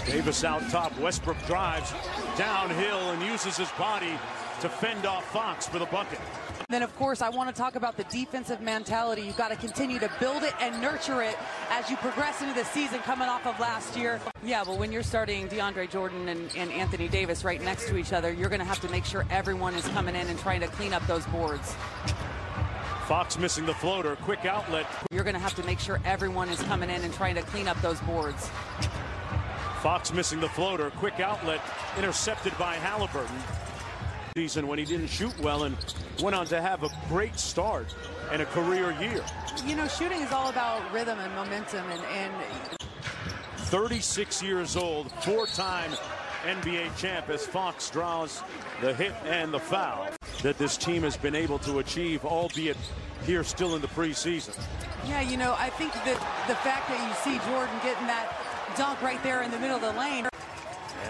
Davis out top. Westbrook drives downhill and uses his body to fend off Fox for the bucket. Then, of course, I want to talk about the defensive mentality. You've got to continue to build it and nurture it as you progress into the season coming off of last year. Yeah, well, when you're starting DeAndre Jordan and Anthony Davis right next to each other, you're going to have to make sure everyone is coming in and trying to clean up those boards. Fox missing the floater. Quick outlet. You're going to have to make sure everyone is coming in and trying to clean up those boards. Fox missing the floater. Quick outlet. Intercepted by Halliburton. Season when he didn't shoot well and went on to have a great start and a career year. You know, shooting is all about rhythm and momentum and 36 years old, four-time NBA champ as Fox draws the hit and the foul that this team has been able to achieve, albeit here still in the preseason. Yeah, you know, I think that the fact that you see Jordan getting that dunk right there in the middle of the lane.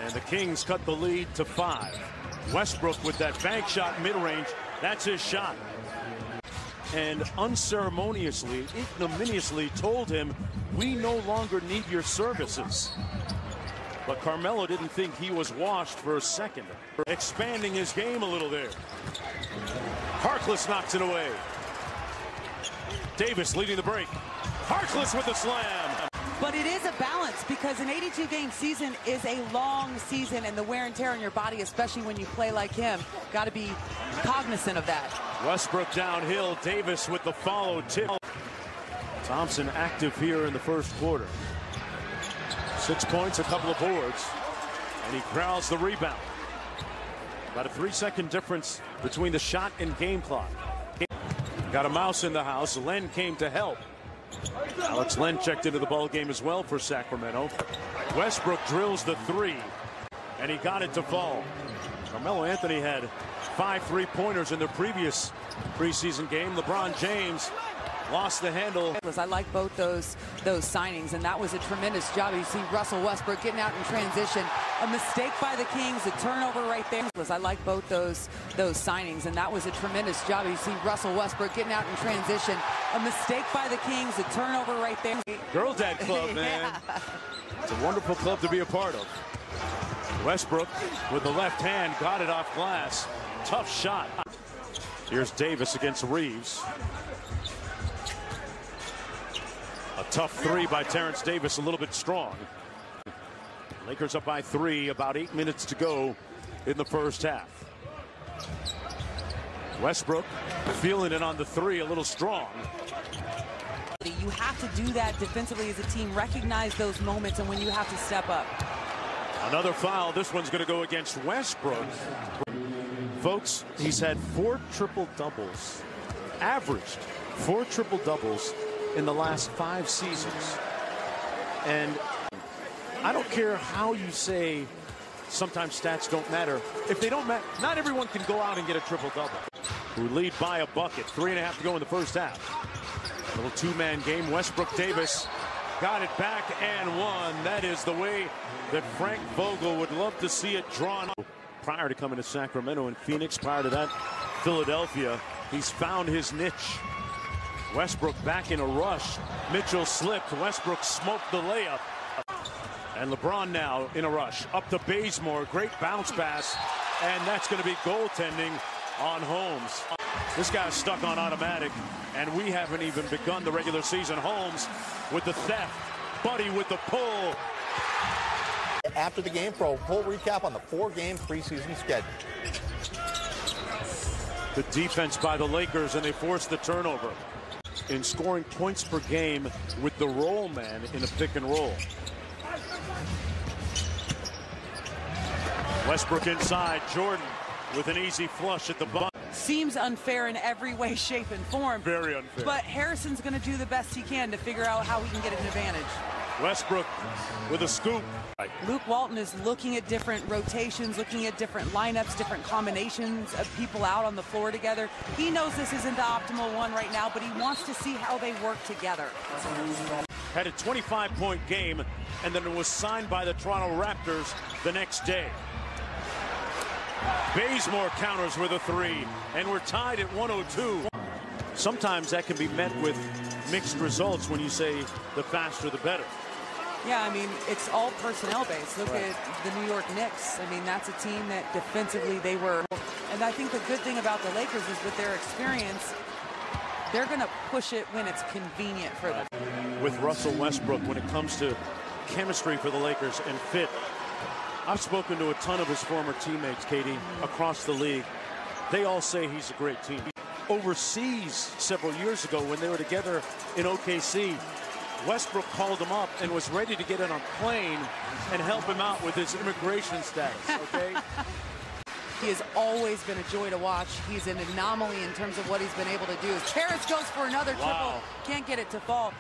And the Kings cut the lead to 5. Westbrook with that bank shot mid-range. That's his shot. And unceremoniously, ignominiously told him, we no longer need your services. But Carmelo didn't think he was washed for a second. Expanding his game a little there. Harkless knocks it away. Davis leading the break. Harkless with the slam. But it is a balance because an 82-game season is a long season, and the wear and tear on your body, especially when you play like him, got to be cognizant of that. Westbrook downhill. Davis with the follow tip. Thompson active here in the first quarter. 6 points, a couple of boards, and he crowds the rebound. About a 3-second difference between the shot and game clock. Got a mouse in the house. Len came to help. Alex Len checked into the ball game as well for Sacramento. Westbrook drills the 3, and he got it to fall. Carmelo Anthony had 5 3-pointers in the previous preseason game. LeBron James lost the handle. I like both those signings, and that was a tremendous job. You see Russell Westbrook getting out in transition. A mistake by the Kings, a turnover right there. I like both those signings, and that was a tremendous job. You see Russell Westbrook getting out in transition. A mistake by the Kings, a turnover right there. Girl Dad Club, man. Yeah. It's a wonderful club to be a part of. Westbrook with the left hand got it off glass. Tough shot. Here's Davis against Reeves. A tough 3 by Terrence Davis, a little bit strong. Lakers up by 3, about 8 minutes to go in the first half. Westbrook feeling it on the 3, a little strong. You have to do that defensively as a team, recognize those moments and when you have to step up. Another foul. This one's going to go against Westbrook. Folks, he's had 4 triple-doubles, averaged 4 triple-doubles in the last 5 seasons. And I don't care how you say sometimes stats don't matter. If they don't matter, not everyone can go out and get a triple-double. Who lead by a bucket. 3.5 to go in the first half. Little 2-man game. Westbrook Davis got it back and won. That is the way that Frank Vogel would love to see it drawn. Prior to coming to Sacramento and Phoenix, prior to that, Philadelphia, he's found his niche. Westbrook back in a rush. Mitchell slipped. Westbrook smoked the layup. And LeBron now in a rush. Up to Bazemore. Great bounce pass. And that's going to be goaltending on Holmes. This guy's stuck on automatic. And we haven't even begun the regular season. Holmes with the theft. Buddy with the pull. After the game for a full recap on the 4-game preseason schedule. The defense by the Lakers, and they forced the turnover. In scoring points per game with the roll man in a pick and roll. Westbrook inside. Jordan with an easy flush at the bottom. Seems unfair in every way, shape, and form. Very unfair. But Harrison's going to do the best he can to figure out how he can get an advantage. Westbrook with a scoop. Luke Walton is looking at different rotations, looking at different lineups, different combinations of people out on the floor together. He knows this isn't the optimal one right now, but he wants to see how they work together. Had a 25-point game, and then it was signed by the Toronto Raptors the next day. Bazemore counters with a 3, and we're tied at 102. Sometimes that can be met with mixed results when you say the faster the better. Yeah, I mean, it's all personnel based. Look at the New York Knicks. I mean, that's a team that defensively they were. And I think the good thing about the Lakers is with their experience, they're going to push it when it's convenient for them. With Russell Westbrook, when it comes to chemistry for the Lakers and fit, I've spoken to a ton of his former teammates, Katie, across the league. They all say he's a great team. Overseas several years ago when they were together in OKC, Westbrook called him up and was ready to get on a plane and help him out with his immigration status, okay? He has always been a joy to watch. He's an anomaly in terms of what he's been able to do. As Harris goes for another triple, can't get it to fall.